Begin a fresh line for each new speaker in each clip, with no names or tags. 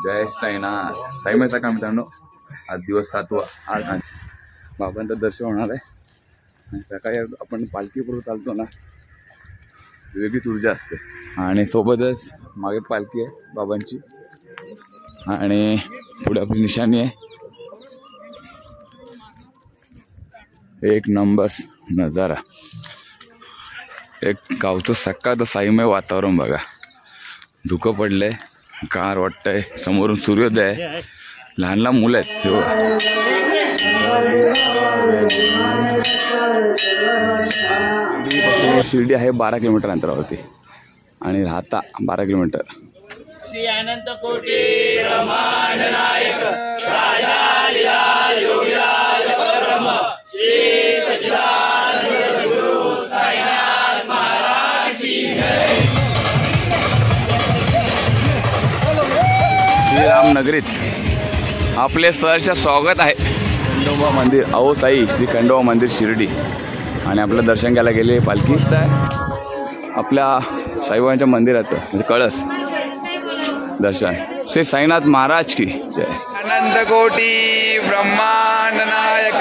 जय साईनाथ. साईमाचा का मित्रांनो, आज दिवस 7वा. आज बाबांचं दर्शन होणार आहे. आणि सकाळी आपण पालखीपूर्व चालतो ना, वेगळीच ऊर्जा असते. आणि सोबतच मागे पालखी आहे बाबांची आणि पुढे आपली निशाणी आहे. एक नंबर नजारा. एक गावचं सकाळचं साईमय वातावरण बघा. धुकं पडलंय, गार वाटतंय, समोरून सूर्योदय आहे, लहान लहान मुलं आहेत. शिर्डी आहे 12 किलोमीटर अंतरावरती आणि राहता 12 किलोमीटर.
श्री अनंत कोटी ब्रह्मांड नायक राजा लीला योगीराज परब्रह्म श्री सच्चिदानंद सद्गुरु साईनाथ महाराज की जय.
श्रीराम नगरीत आपले सहर्ष स्वागत आहे. खंडोबा मंदिर, अहो साई श्री खंडोबा मंदिर शिर्डी. आणि आपलं दर्शन घ्यायला गेले पालखी आपल्या साईबाबांच्या मंदिराचं म्हणजे कळस दर्शन. श्री साईनाथ महाराज की जय. अनंत कोटी ब्रह्मांड नायक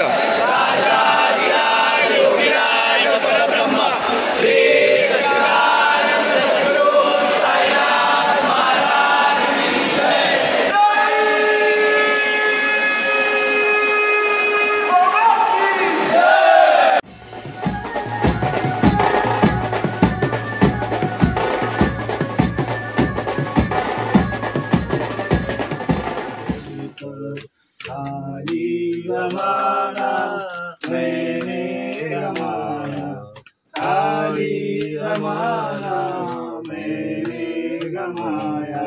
जमाना मैंने गमाया, खाली जमाना मैंने गमाया.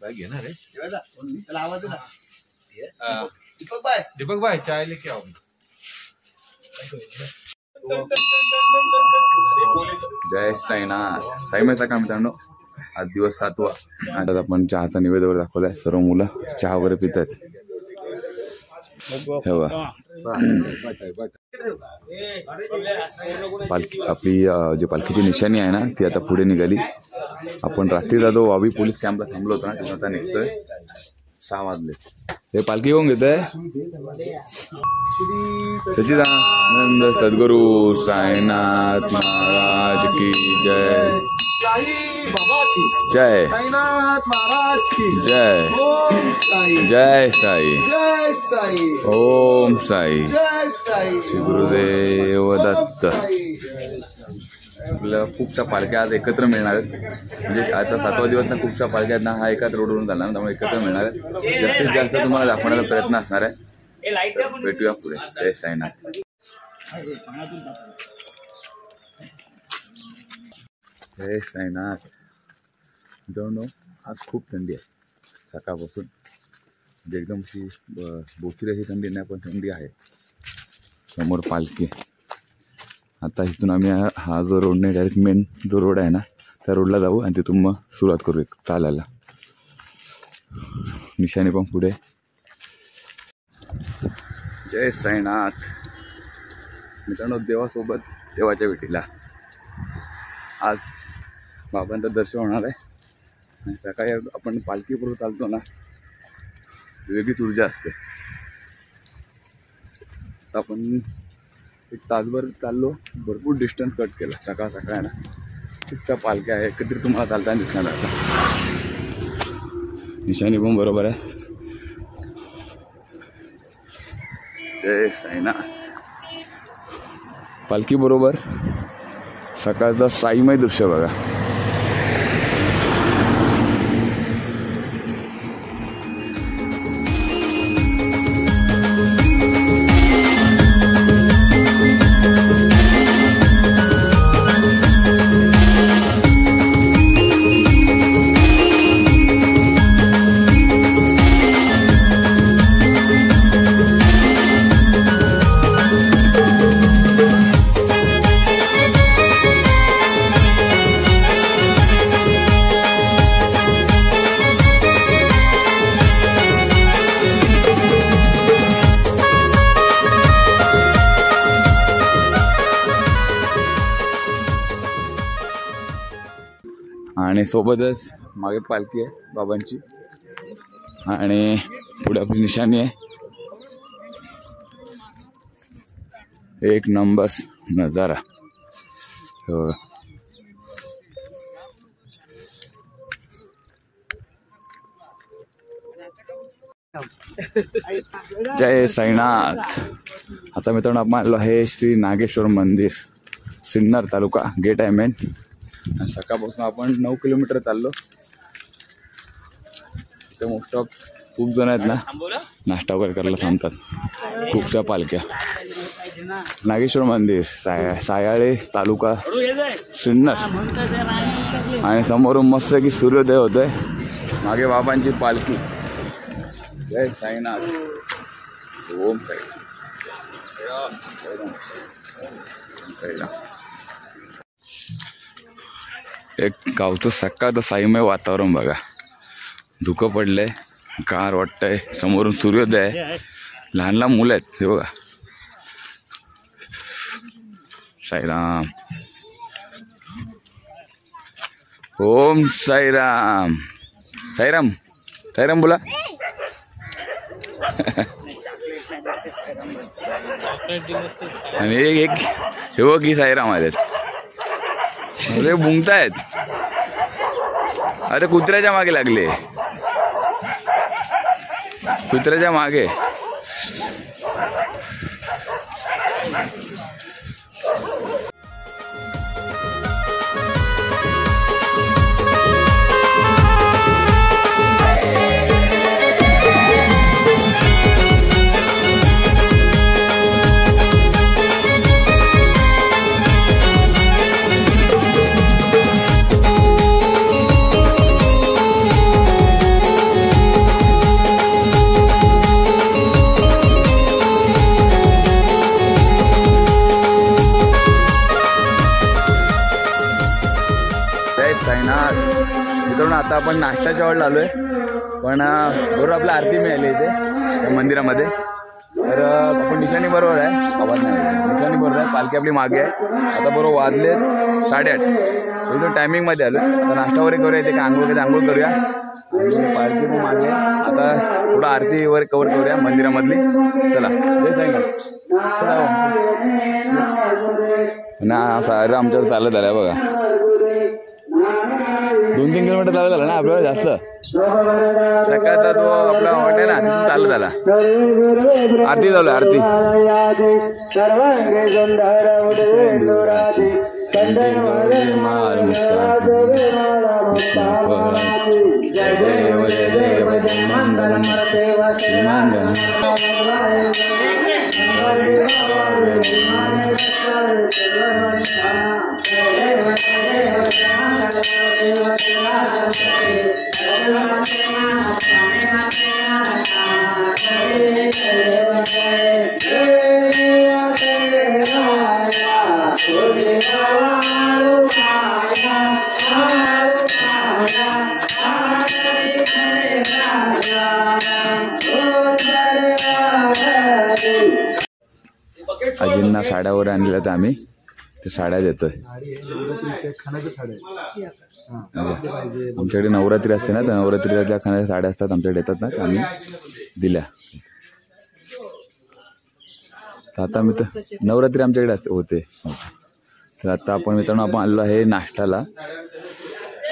घेणार आहे
त्याला आवाज दे ना.
दीपक भाई चाय लेके आओ.
जय साईनाथ. साईमाचा का मित्रांनो, आज दिवस 7वा. आता आपण चहाचा निवेद वगैरे दाखवलाय. सर्व मुलं चहा वगैरे पित आहेत. पालखी आपली जी पालखीची निशाणी आहे ना, ती आता पुढे निघाली. आपण रात्रीचा जो वावी पोलीस कॅम्पला थांबलो होतो ना, तिथून आता निघतोय. 6 वाजले. हे पालखी होऊन घेत आहे सच्चिदानंद सद्गुरु साईनाथ महाराज की जय.
साई बाबा की
जय.
साईनाथ महाराज की
जय.
ओम साई
जय साई.
जय साई
ओम साई.
जय साई.
श्री गुरुदेव दत्त. आपल्या खूपशा पालख्या आज एकत्र मिळणार आहेत. म्हणजे आता 7वा दिवस ना, खूपशा पालख्या आहेत ना, हा एकाच रोडवरून जाणार, त्यामुळे एकत्र मिळणार आहेत. जास्तीत जास्त तुम्हाला दाखवण्याचा प्रयत्न असणार आहे. भेटूया पुढे. जय साईनाथ. जय साईनाथ. मित्रांनो, आज खूप थंडी आहे सकाळपासून. म्हणजे एकदम अशी बोचरी अशी थंडी नाही, पण थंडी आहे. समोर पालखी. आता इथून आम्ही हा जो रोड नाही, डायरेक्ट मेन जो रोड आहे ना, त्या रोडला जाऊ आणि तिथून मग सुरुवात करू चालायला. निशाणी पण पुढे. जय साईनाथ. मित्रांनो, देवासोबत देवाच्या भेटीला आज बाबांचं दर्शन होणार आहे. आणि सकाळी आपण पालखीपूर्व चालतो ना, वेगळीच ऊर्जा असते. आता आपण 1 तासभर चाललो, भरपूर डिस्टन्स कट केला. सकाळ सकाळ ना, खूपशा पालख्या आहे. एकत्रित तुम्हाला चालताना दिसणार आता. निशाणी पण बरोबर आहे. जय साईनाथ. पालखी बरोबर सकाळचा साईमय दृश्य बघा. आणि सोबतच मागे पालखी आहे बाबांची आणि पुढे आपली निशाणी आहे. एक नंबर नजारा. हो. जय साईनाथ. आता मित्रांनो आपण आलो आहे श्री नागेश्वर मंदिर, सिन्नर तालुका. गेट आहे मेन. सकाळपासून आपण 9 किलोमीटर चाललो. इथे मोस्ट ऑफ खूप जण आहेत ना नाश्ता वगैरे करायला थांबतात. खूपशा पालख्या. नागेश्वर मंदिर सायाळे तालुका सिन्नर. आणि समोरून मस्त की सूर्योदय होतोय. मागे बाबांची पालखी. जय साईनाथ. ओम साईनाथ. एक गावचं सकाळचं साईमय वातावरण बघा. धुकं पडलंय, गार वाटतंय, समोरून सूर्योदय आहे, लहान लहान मुलं आहेत. हे बघा. साईराम. ओम साईराम. साईराम. साईराम बोला. आणि एक हे बघ की साईराम आलेत. अरे बुंगतायत. अरे कुत्र्याच्या मागे लागले. कुत्र्याच्या मागे. मित्रांनो आता आपण नाश्त्याच्या वेळेला आलोय, पण बरोबर आपल्या आरती मिळाली इथे त्या मंदिरामध्ये. तर आपण निशाणी बरोबर आहे. आवाज नाही, निशाणी बरोबर आहे. पालखी आपली मागे आहे. आता बरोबर वाजले 8:30. एकदम टायमिंगमध्ये आलो. आता नाश्ता वगैरे करूया. इथे आंघोळ करूया. आणि पालखी पण मागे. आता थोडं आरती वगैरे कवर करूया मंदिरामधली. चला जय साईनाथ. ना सारं आमच्यावर चालत आलं बघा. 2-3 किलोमीटर चालत आला ना आपल्याला जास्त. सकाळचा तो आपला हॉटेल ना तिथून चालत आला. आरती चालू आरती. आजींना साड्यावर आणल्या तर आम्ही ते साड्या देतोय. आमच्याकडे नवरात्री असते ना, तर नवरात्रीला ज्या खाण्याच्या साड्या असतात आमच्याकडे येतात ना, आम्ही दिल्या. तर आता मी तर नवरात्री आमच्याकडे होते. तर आता आपण मित्रांनो आपण आलो आहे नाश्त्याला.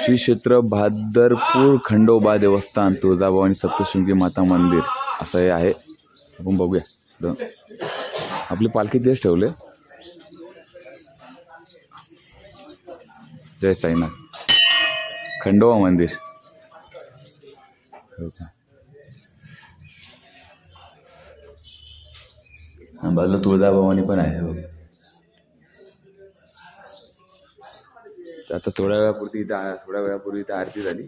श्री क्षेत्र भादरपूर खंडोबा देवस्थान तुळजाभवानी सप्तशृंगी माता मंदिर असं हे आहे. आपण बघूया. आपली पालखी तेच ठेवले. जय साईनाथ. खंडोबा मंदिर. बाजूला तुळजाभवानी पण आहे. आता थोड्या वेळापूर्वी इथं आरती झाली.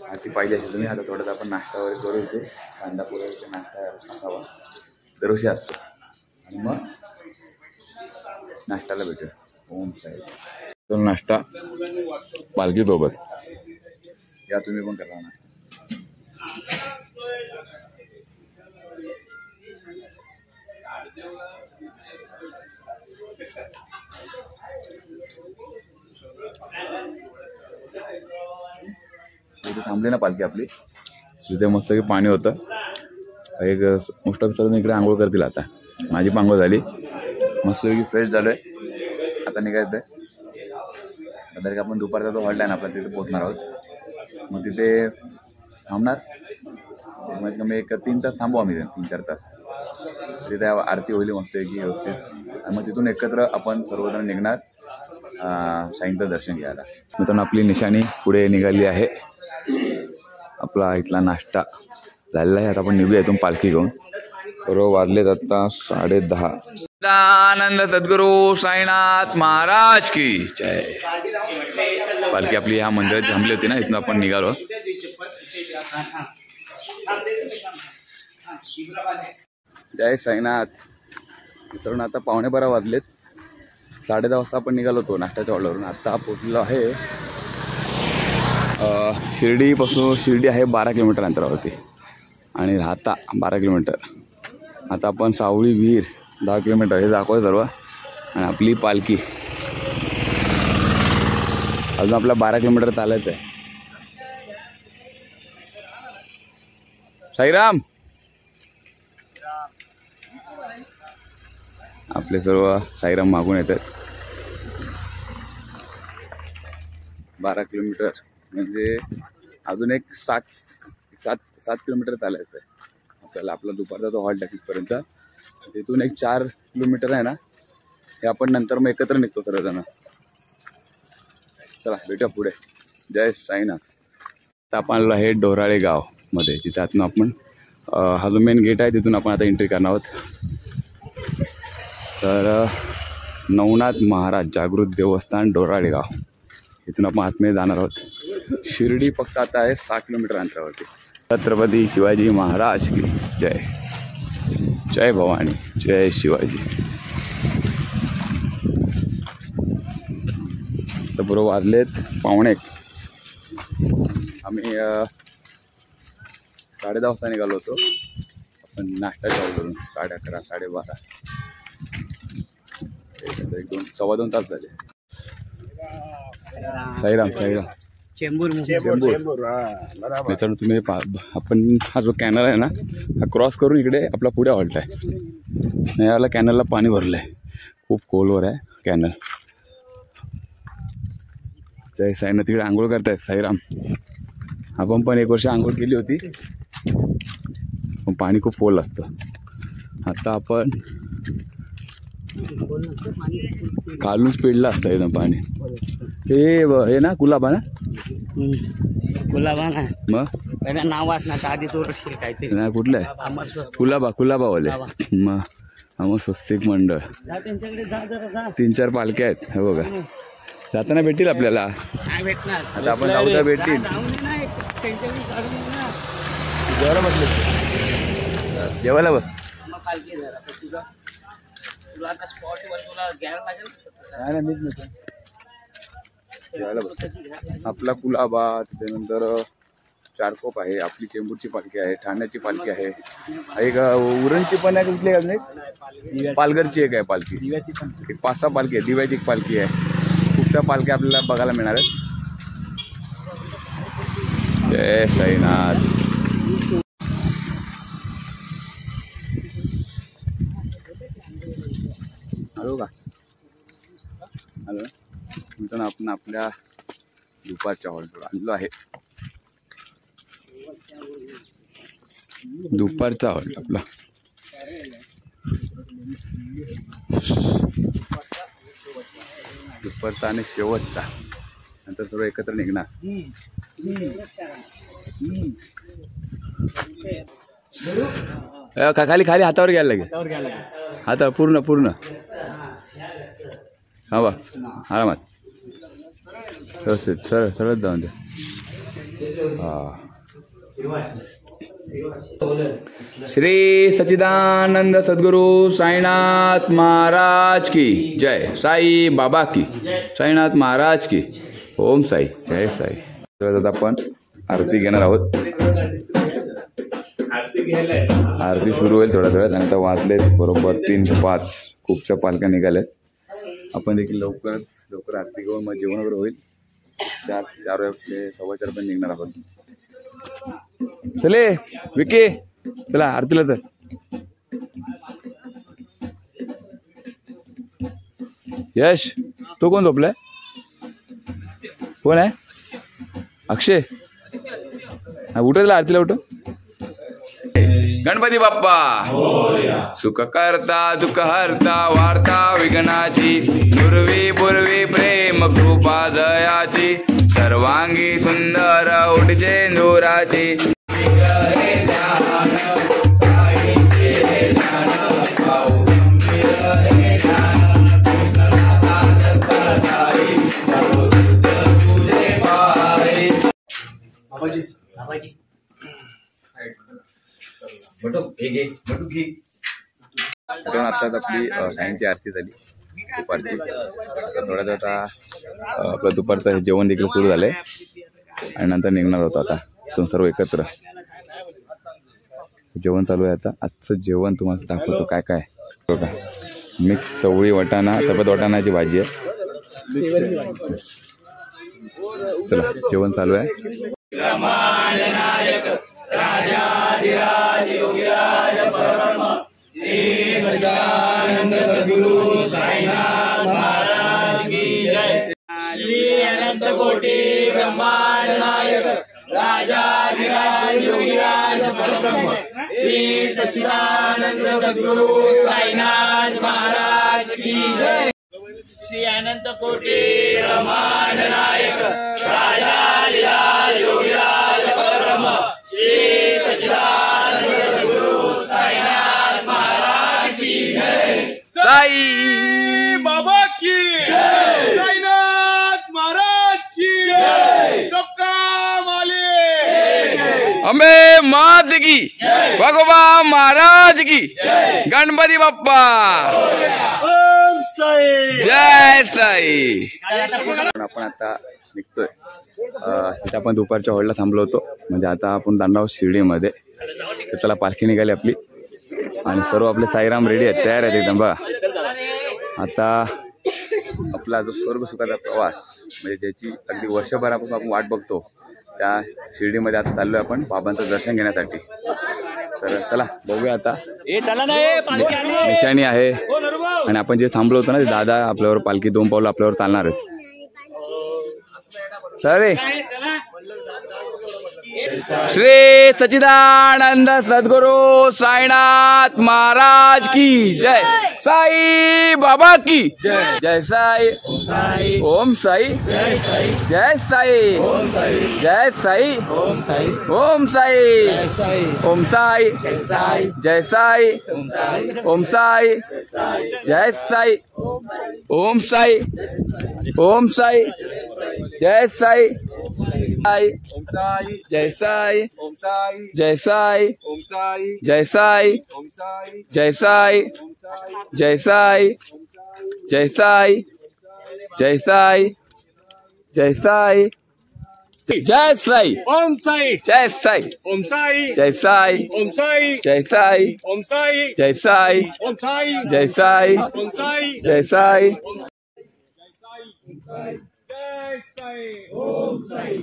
आरती पाहिजे असेल तुम्ही. आता थोड्यात आपण नाश्ता वगैरे करू. इथे कांदा पोळ्याचा नाश्ता असावा दरवर्षी असतो. आणि मग नाश्त्याला भेटूया. ओम साई. तो नाश्ता पालखीसोबत या तुम्ही पण करा ना. तिथे थांबली ना पालखी आपली, तिथे मस्त की पाणी होतं. एक मोस्ट ऑफ सर्व इकडे आंघोळ करतील. आता माझी पण आंघोळ झाली, मस्तपैकी फ्रेश झालो आहे. आता निघायचं आहे. नंतर आपण दुपारचा जो हॉल्ट आहे ना आपला तिथे पोहोचणार आहोत. मग तिथे थांबणार, कमीत कमी एक 3 तास थांबू आम्ही, 3-4 तास. तिथे आरती होईल मस्तपैकी व्यवस्थित. आणि मग तिथून एकत्र आपण सर्वजण निघणार साईंचं दर्शन घ्यायला. मित्रांनो आपली निशाणी पुढे निघाली आहे. आपला इथला नाश्ता झालेला आहे. आता आपण निघूया इथून पालखी घेऊन. बरोबर वाजलेत आता 10:30. आनंद सद्गुरू साईनाथ महाराज की जय. पालखी आपली ह्या मंदिरात थांबली होती ना, इथून आपण निघालो. जय साईनाथ. मित्रांनो आता 11:15 वाजलेत. 10:30 वाजता आपण निघालो होतो नाश्त्याच्या हॉलवरून. आता पोचलेलो आहे शिर्डीपासून. शिर्डी आहे 12 किलोमीटर अंतरावरती आणि राहता 12 किलोमीटर. आता आपण सावळी विहीर 10 किलोमीटर हे दाखवतो सर्व. आणि आपली पालखी अजून आपला 12 किलोमीटर चालायचं आहे. साईराम. आपले सर्व साईराम मागून येतात. 12 किलोमीटर म्हणजे अजून एक 7 किलोमीटर चालायचं आहे आपल्याला. आपला दुपारचा तो हॉल्ट आहे तिथपर्यंत. तिथून एक 4 किलोमीटर आहे ना, हे आपण नंतर मग एकत्र निघतो सर्वजण. चला भेटूया पुढे. जय साईनाथ. आता आपण आलो आहे डोराळे गावमध्ये. तिथे आतून आपण हा जो मेन गेट आहे तिथून आपण आता एंट्री करणार आहोत. तर नवनाथ महाराज जागृत देवस्थान डोराळे गाव, इथून आपण आतमध्ये जाणार आहोत. शिर्डी फक्त आता आहे 6 किलोमीटर अंतरावरती. छत्रपती शिवाजी महाराज की जय. जय भवानी, जय शिवाजी. तर बरोबर वाजलेत 1:15. आम्ही 10:30 वाजता निघालो होतो. आपण नाश्ता करून 11:30 12:30 सव्वा 2 तास झाले. साईराम. साईराम.
चेंबूर.
मित्रांनो तुम्ही आपण हा जो कॅनल आहे ना, हा क्रॉस करून इकडे आपला पुढे हॉल्ट आहे. याला कॅनलला पाणी भरलं आहे, खूप खोलवर आहे कॅनल. जय साईनाथ. तिकडे आंघोळ करतायत साईराम. आपण पण 1 वर्ष आंघोळ केली होती, पण पाणी खूप खोल असतं. आता आपण खालून स्पीडला असतं एकदम पाणी. हे ना कुलाबा ना,
गुलाबा ना.
मग
पहिला नाव वाचणार आधी तो काहीतरी
नाही कुठलं आहे. कुलाबावाले. मग आम्ही स्वस्तिक मंडळ.
त्यांच्याकडे जा जरा.
3-4 पालख्या आहेत हे बघा. जाताना भेटतील आपल्याला.
नाही भेटणार.
आता आपण जाऊ तर भेटतील. जेवायला बस. नाही मीच नव्हतं. जेवायला बस. आपला कुलाबा, त्याच्यानंतर चारकोप आहे, आपली चेंबूरची पालखी आहे, ठाण्याची पालखी आहे, एक उरणची पण आहे. कुठली आहे? पालघरची एक आहे पालखी. एक 5-6 पालखी आहे. दिव्याची एक पालखी आहे. खूपशा पालख्या आपल्याला बघायला मिळणार आहेत. जय साईनाथ. हॅलो का हॅलो. मित्रांनो आपण आपल्या दुपारच्या हॉलवर आलेलो आहे. दुपारचा हॉल्ट आपला. दुपारचा आणि शेवटचा, नंतर सर्व एकत्र निघणार. खाली खाली हातावर घ्यायला लागेल. हातावर पूर्ण हा बा आरामात व्यवस्थित सरळ जाऊन द्या. हा. श्री सच्चिदानंद सद्गुरु साईनाथ महाराज की जय. साई बाबा की, साईनाथ महाराज की. ओम साई. जय साई. तर आपण आरती घेणार आहोत. आरती सुरू होईल थोड्या वेळात. आणि आता वाजलेत बरोबर 3-5. खूपशा पालख्या निघाल्यात. आपण देखील लवकर आरती घेऊन मग जेवण वगैरे होईल. 4:15 पण निघणार आपण. चले विके, चला आरतीला. तर यश तो कोण झोपलाय? कोण आहे? अक्षय. उठत आरतीला उठ. गणपती बाप्पा सुख करता दुःख हरता वार्ता विघ्नाची पूर्वी पूर्वी प्रेम कृपा दयाची सर्वांगी सुंदर ओटीचे नूराची. आताच आपली सायंची आरती झाली दुपारची. थोड्या वेळात आता आपलं दुपारचं जेवण देखील सुरू झालंय आणि नंतर निघणार होतो आता तुम्ही सर्व एकत्र. जेवण चालू आहे आता. आजचं जेवण तुम्हाला दाखवतो काय काय बघा. मिक्स चवळी वाटाणा सफेद वाटाणाची भाजी आहे. चला जेवण चालू आहे. राजाधिराज योगीराज परब्रह्म श्री सच्चिदानंद सद्गुरु साईनाथ महाराज की जय. श्री अनंत कोटी ब्रह्मांड नायक राजाधिराज योगीराज परब्रह्म श्री सच्चिदानंद सद्गुरु साईनाथ महाराज की जय. श्री अनंत कोटी ब्रह्मांड नायक राजाधिराज योगीराज परब्रह्म श्री सच्चिदानंद सद्गुरु साईनाथ महाराज की जय. साई बाबा की जय. साईनाथ महाराज की जय. सबका मालिक अम्बे मात की भगवा महाराज की गणपती बाप्पा ओम साई जय साई. आपण आता निघतोय. तिथे आपण दुपारच्या हॉलला थांबलो होतो. म्हणजे आता आपण दांडाव शिर्डीमध्ये. तर चला पालखी निघाली आपली आणि सर्व आपले साईराम रेडी आहेत, तयार आहेत एकदम. बघा आता आपला जो स्वर्ग सुखाचा प्रवास म्हणजे ज्याची अगदी वर्षभरापासून आपण वाट बघतो त्या शिर्डीमध्ये आता चाललोय आपण बाबांचं दर्शन घेण्यासाठी. तर चला बघूया आता. निशाणी आहे आणि आपण जे थांबलो होतो ना ते दादा आपल्यावर पालखी 2 पावलं आपल्यावर चालणार आहेत. सरे श्री सच्चिदानंद सद्गुरु साईनाथ महाराज की जय. साई बाबा की जय. जय साई ओम साई जय साई जय साई जय साई ओम साई ओम साई ओम साई जय साई ओम साई जय साई ओम साई ओम साई जय साई ओम साई जय साई ओम साई जय साई ओम साई जय साई ओम साई जय साई जय साई जय साई जय साई जय साई जय साई ओम साई जय साई ओम साई जय साई ओम साई जय साई ओम साई जय साई ओम साई जय साई ओम साई जय साई जय साई ओम साई.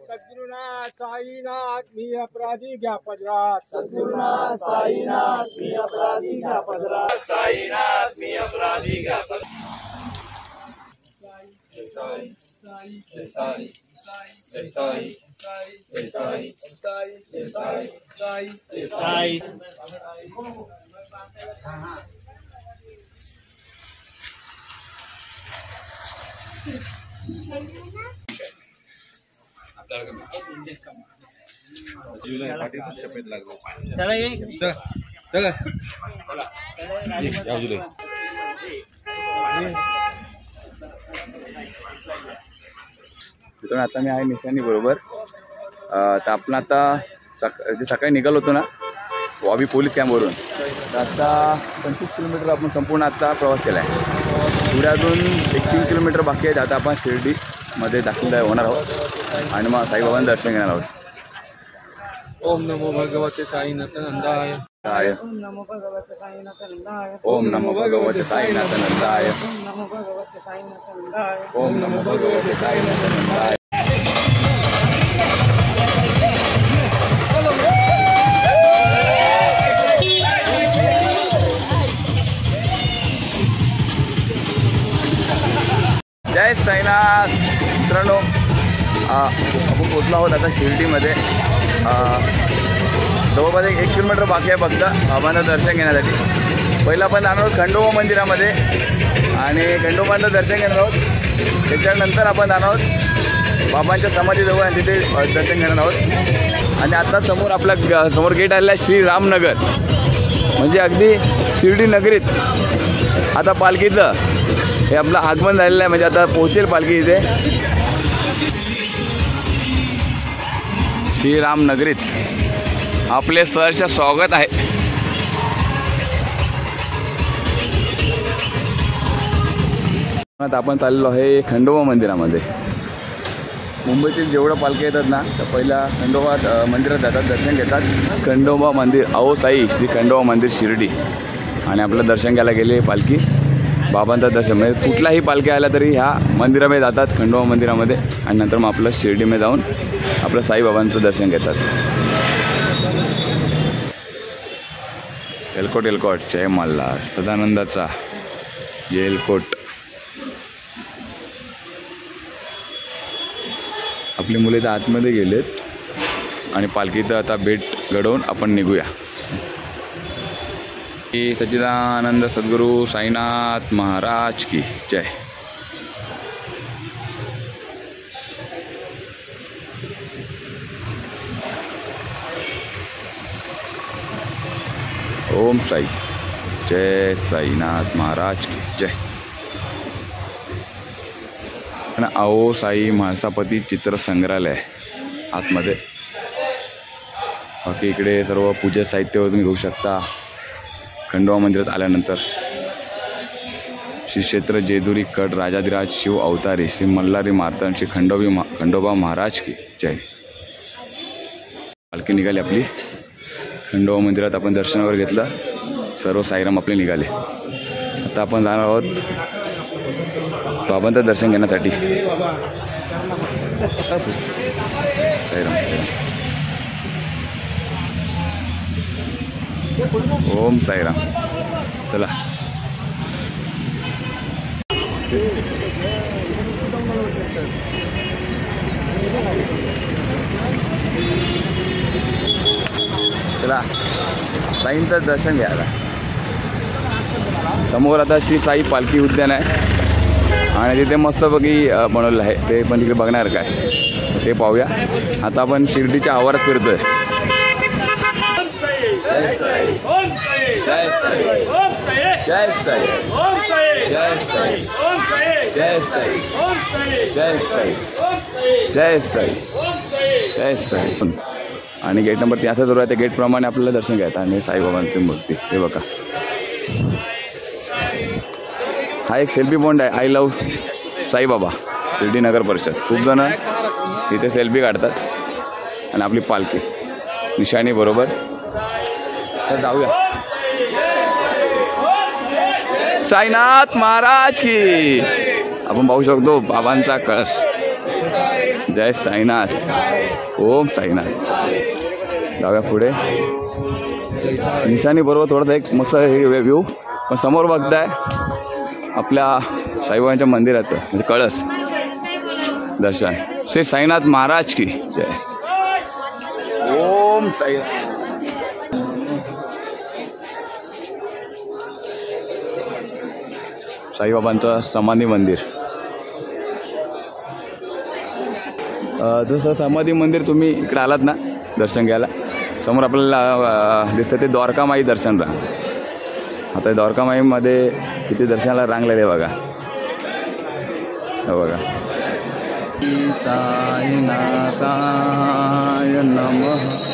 सद्गुरुनाथ साईनाथ मी अपराधी घ्या पदरात. सद्गुरुनाथ साईनाथ मी अपराधी घ्या पदरात. साईनाथ मी अपराधी घ्या पदरात. जय साई जय साई जय साई जय साई जय साई जय साई.
आता मी आहे निशाणी बरोबर. तर आपण आता सकाळी निघालो होतो ना वावी पोलीस कॅम्पवरून. तर आता 25 किलोमीटर आपण संपूर्ण आता प्रवास केला आहे. पुढे अजून 1-3 किलोमीटर बाकी आहेत. आता आपण शिर्डीमध्ये दाखल होणार आहोत आणि मग साईबाबांचं दर्शन घेणार आहोत.
ओम नमो भगवते साईनाथ नंदाय.
ओम नमो भगवते साईनाथ नंदाय.
ओम नमो भगवते साईनाथ नंदाय.
ओम नमो भगवते साईनाथ नंदाय.
ओम नमो भगवते साईनाथ नंदाय. जय साईनाथ. मित्रांनो, आपण पोचलो आहोत आता शिर्डीमध्ये. जवळपास 1 किलोमीटर बाकी आहे फक्त बाबांचं दर्शन घेण्यासाठी. पहिला आपण जाणार आहोत खंडोबा मंदिरामध्ये आणि खंडोबांचं दर्शन घेणार आहोत. त्याच्यानंतर आपण जाणार आहोत बाबांच्या समाधीजवळ आणि तिथे दर्शन घेणार आहोत. आणि आता समोर आपला समोर गेट आलेला आहे श्री रामनगर, म्हणजे अगदी शिर्डी नगरीत आता पालखीचं हे आपलं आगमन झालेलं आहे. म्हणजे आता पोहोचेल पालखी इथे श्रीराम नगरीत. आपले सहर्ष स्वागत आहे. आता आपण चाललेलो आहे खंडोबा मंदिरामध्ये. मुंबईतील जेवढं पालखी येतात ना तर पहिला खंडोबा मंदिरात जातात, दर्शन घेतात. खंडोबा मंदिर अहो साई श्री खंडोबा मंदिर शिर्डी. आणि आपलं दर्शन घ्यायला गेले पालखी बाबांचं दर्शन. म्हणजे कुठलाही पालखी आला तरी ह्या मंदिरामध्ये जातात खंडोबा मंदिरामध्ये आणि नंतर मग आपलं शिर्डीमध्ये जाऊन आपलं साईबाबांचं दर्शन घेतात. एलकोट एलकोट जय मल्हार. सदानंदाचा जय एलकोट. आपली मुले तर आतमध्ये गेलेत आणि पालखीचं आता भेट घडवून आपण निघूया. सच्चिदानंद सद्गुरू साईनाथ महाराज की जय. ओम साई. जय साईनाथ महाराज की जय. आणि आओ साई म्हाळसापती चित्र संग्रहालय आतमध्ये. बाकी इकडे सर्व पूजा साहित्य तुम्ही घेऊ शकता. खंडोबा मंदिरात आल्यानंतर श्री क्षेत्र जेजुरी कट राजाधिराज शिव अवतारी श्री मल्हारी मार्तंड श्री खंडोबा महाराज की जय. पालखी निघाली आपली खंडोबा मंदिरात. आपण दर्शन वगैरे घेतलं. सर्व साईराम आपले निघाले. आता आपण जाणार आहोत बाबांचं दर्शन घेण्यासाठी. साईराम. ओम साईराम. चला चला साईंचं दर्शन घ्यायला. समोर आता श्री साई पालखी उद्यान आहे आणि तिथे मस्तपैकी बनवलेलं आहे. ते पण तिकडे बघणार काय ते पाहूया. आता आपण शिर्डीच्या आवारात फिरतोय. जय साई. जय साई. जय साई. जय साई. जय साई. जय साई. जय साई. जय साई. आणि गेट नंबर 3 जवळ आहे. त्या गेटप्रमाणे आपल्याला दर्शन घ्यायचं. आणि साईबाबांची मूर्ती हे बघा. हा एक सेल्फी पॉइंट आहे. आय लव्ह साईबाबा शिर्डी नगर परिषद. खूप जण इथे सेल्फी काढतात. आणि आपली पालखी निशाणी बरोबर. तर जाऊया. साईनाथ महाराज की. आपण पाहू शकतो बाबांचा कळस. जय साईनाथ. ओम साईनाथ. जाऊया पुढे. निशाणी बरोबर थोडंसं एक मस्त व्ह्यू. पण समोर बघताय आपल्या साईबाबांच्या मंदिराचं म्हणजे कळस दर्शन. श्री साईनाथ महाराज की जय. ओम साई. साईबाबांचं समाधी मंदिर. जसं समाधी मंदिर तुम्ही इकडे आलात ना दर्शन घ्यायला, समोर आपल्याला दिसतं ते द्वारकामाई दर्शन रांग. आता द्वारकामाईमध्ये किती दर्शनाला रांग लागले बघा. हो बघा. साईनाथाय नमः.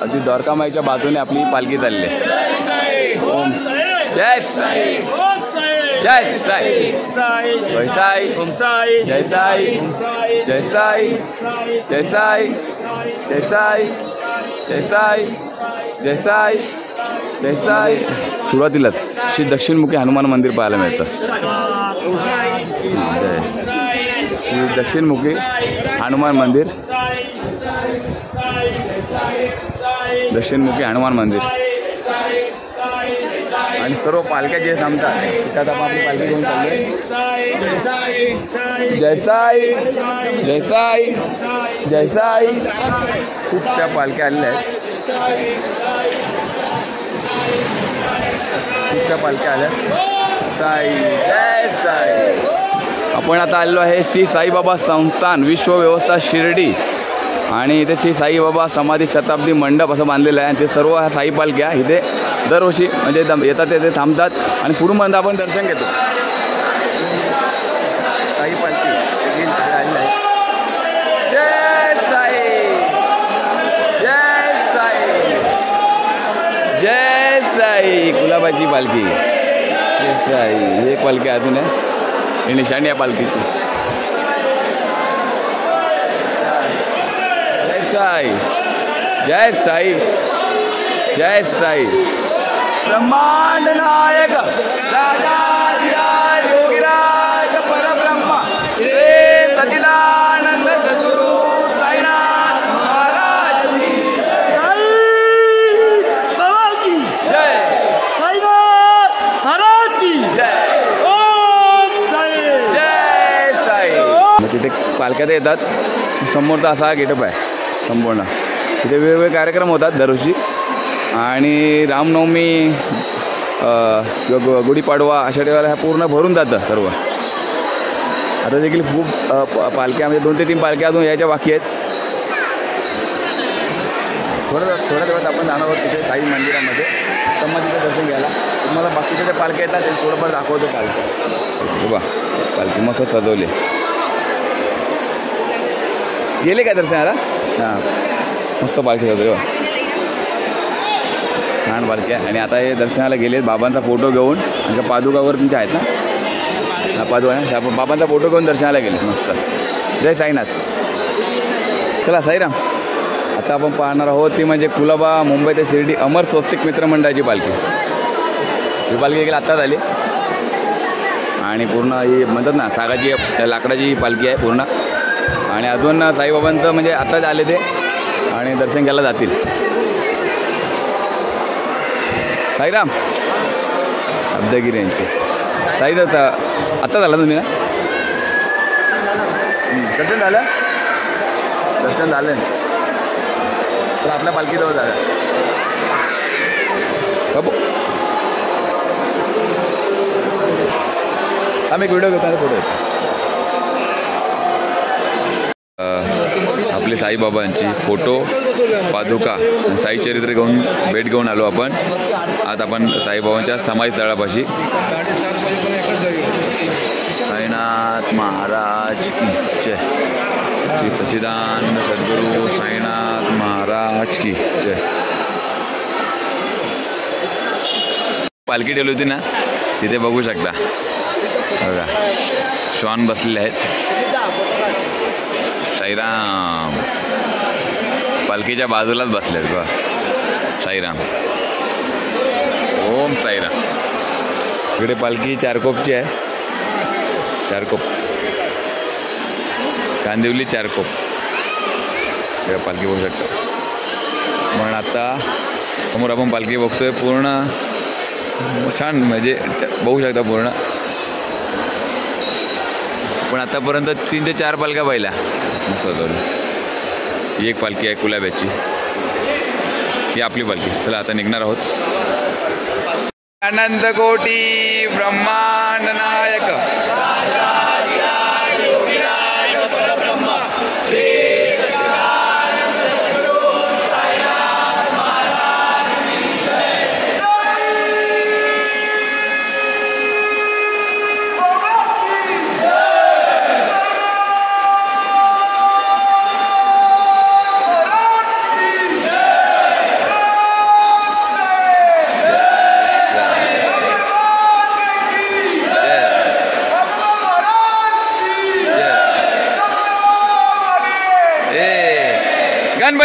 अगदी द्वारकामाईच्या बाजूने आपली पालखी चालली आहे. ओम जय साई. जय साई
साई
जय साई
ओम साई
जय साई जय साई जय साई जय साई जय साई जय साई जय साई. सुरुवातीलाच श्री दक्षिणमुखी हनुमान मंदिर पाहायला मिळतं. श्री दक्षिणमुखी हनुमान मंदिर, दक्षिणमुखी हनुमान मंदिर. आणि सर्व पालख्या जे थांबतात त्यात आपण आपली पालखी घेऊन चाललोय. जय साई जय साई जय साई. खूपशा पालख्या आलेल्या आहेत, खूपशा पालख्या आल्या. साई जय साई. आपण आता आलेलो आहे श्री साईबाबा संस्थान विश्वव्यवस्था शिर्डी आणि इथे श्री साईबाबा समाधी शताब्दी मंडप असं बांधलेलं आहे. आणि ते सर्व ह्या साई पालख्या इथे दरवर्षी म्हणजे येतात, तिथे थांबतात आणि पुढून आपण दर्शन घेतो. साई पालखी आलेली आहे. जय साई जय साई जय साई. गुलाबाची पालखी जय साई. ही एक पालखी अजून आहे, ही निशाणी आहे पालखीची. जय साई जय साई जय साई. ब्रह्मांड नायक राजाधिराज योगीराज परब्रह्म श्री सच्चिदानंद सद्गुरु साईनाथ महाराज की जय.
साईनाथ महाराज की
जय.
ओम साई
जय साई. मग तिथे पालख्या येतात. समोरचा असा गेटअप आहे संपूर्ण. तिथे वेगवेगळे कार्यक्रम होतात दरवर्षी. आणि रामनवमी किंवा गुढीपाडवा अशा वेळेला ह्या पूर्ण भरून जातं सर्व. आता देखील खूप पालख्या म्हणजे 2 ते 3 पालख्या अजून यायच्या बाकी आहेत. थोड्या दिवस आपण जाणार आहोत तिथे साई मंदिरामध्ये समाधीचं दर्शन घ्यायला. तुम्हाला बाकीच्या ज्या पालख्या येतात ते थोडंफार दाखवतो. पालख्या बघा, पालखी मस्त सजवली. गेले काय दर्शनाला? हां, मस्त पालखी सजवली बघा, छान पालख्या. आणि आता हे दर्शनाला गेले, बाबांचा फोटो घेऊन म्हणजे पादुकावर तुमच्या आहेत ना, पादुका बाबांचा फोटो घेऊन दर्शनाला गेले. मस्त. जय साईनाथ. चला साईराम. आता आपण पाहणार आहोत ती म्हणजे कुलाबा मुंबई ते शिर्डी अमर स्वस्तिक मित्रमंडळाची पालखी. ही पालखी देखील आत्ताच आली आणि पूर्ण ही म्हणतात ना सागाची लाकडाची पालखी आहे पूर्ण. आणि अजून साईबाबांचं म्हणजे आत्ताच आले ते आणि दर्शन घ्यायला जातील. साईराम अब्दागिरी यांचे. साईनाथ आत्ता झाला तुम्ही ना? दर्शन झालं? दर्शन झालं तर आपल्या पालखीजवळ झालं. बाबू आम्ही एक व्हिडिओ घेतो, फोटो येतो. आपले साईबाबांची फोटो, पादुका, साई चरित्र घेऊन भेट घेऊन आलो आपण. आज आपण साईबाबांच्या समाधी स्थळापाशी. साईनाथ महाराज की जय. श्री सच्चिदानंद सद्गुरु साईनाथ महाराज की जय. पालखी ठेवली होती ना तिथे बघू शकता बघा, श्वान बसलेले आहेत. साईराम पालखीच्या बाजूलाच बसले आहेत बघा. साईराम. ओम साईराम. इकडे पालखी चारकोपची आहे. चारकोप, कांदिवली चारकोप पालखी बघू शकता. पण आता समोर आपण पालखी बघतोय पूर्ण छान, म्हणजे बघू शकता पूर्ण. पण आतापर्यंत 3 ते 4 पालख्या पाहिल्या मस्त सजवली. ही एक पालखी आहे कुलाब्याची, ही आपली पालखी. चला आता निघणार आहोत. अनंत कोटी ब्रह्मांड नायक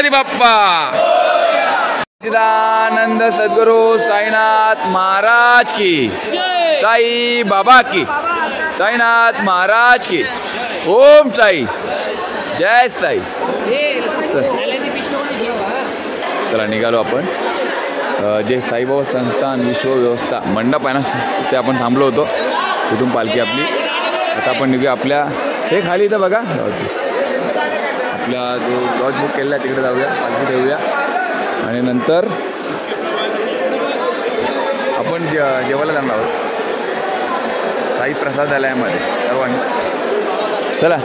गणपती बाप्पा सच्चिदानंद सद्गुरु साईनाथ महाराज की, साई बाबा की, साईनाथ महाराज की। ओम साई, जय साई। चला निघालो आपण। जे साईबाबा संस्थान विश्व व्यवस्था मंडप आहे ना, ते आपण थांबलो होतो, तिथून पालखी आपली। आता आपण निघूया आपल्या हे खाली इथं बघा आपला जो लॉज बुक केलेला आहे तिकडे जाऊया, पालखी ठेवूया आणि नंतर आपण जेवायला जाणार आहोत साई प्रसादालयामध्ये सर्वांनी। चला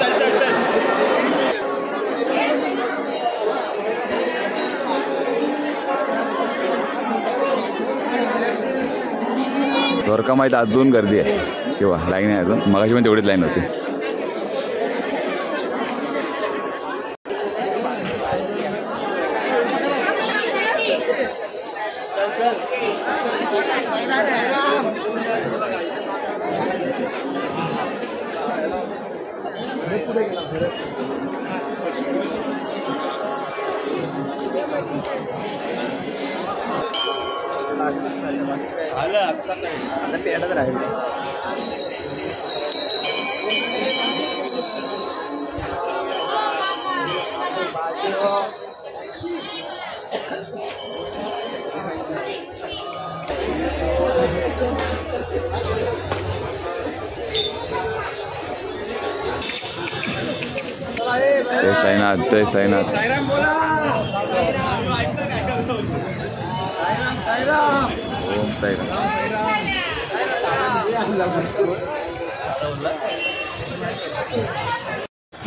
द्वारका माहीत अजून गर्दी आहे किंवा लाईन आहे अजून, मगाशी पण तेवढीच लाईन होती। जय साईनाथ, जय साईनाथ। ओम साईनाथ।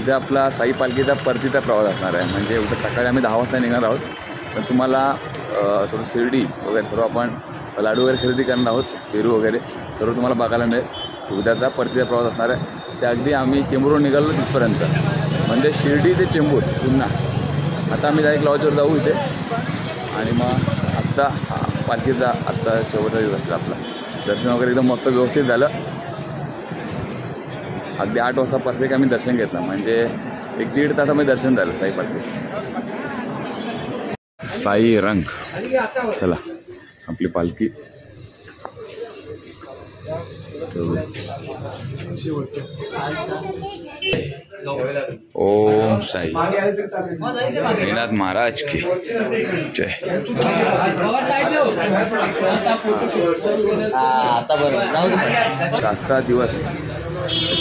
उद्या आपला साई पालखीचा परतीचा प्रवास असणार आहे, म्हणजे उद्या सकाळी आम्ही 10 वाजता निघणार आहोत। पण तुम्हाला थोडं शिर्डी वगैरे सर्व आपण लाडू वगैरे खरेदी करणार आहोत, पेरू वगैरे सर्व तुम्हाला बघायला मिळेल। उद्याचा परतीचा प्रवास असणार आहे, ते अगदी आम्ही चेंबूरहून निघालो तिथपर्यंत, म्हणजे शिर्डी ते चेंबूर पुन्हा। आता आम्ही डायरेक्ट लॉजवर जाऊ इथे आणि मग आत्ता पालखीचा आत्ता शेवटचा दिवस असेल आपला। दर्शन वगैरे एकदम मस्त व्यवस्थित झालं, अगदी 8 वाजता परफेक्ट आम्ही दर्शन घेतलं, म्हणजे 1-1.5 तासामध्ये दर्शन झालं साई पालखी। साई रंग, चला आपली पालखी ओम साई, साईनाथ महाराज की जय। आजचा दिवस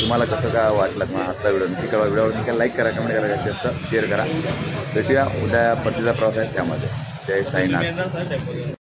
तुम्हाला कसं काय वाटलं? मग आजचा व्हिडिओ लाईक करा, कमेंट करा, जास्त शेअर करा। भेटूया उद्या परतीचा प्रवास आहे त्यामध्ये। जय साईनाथ।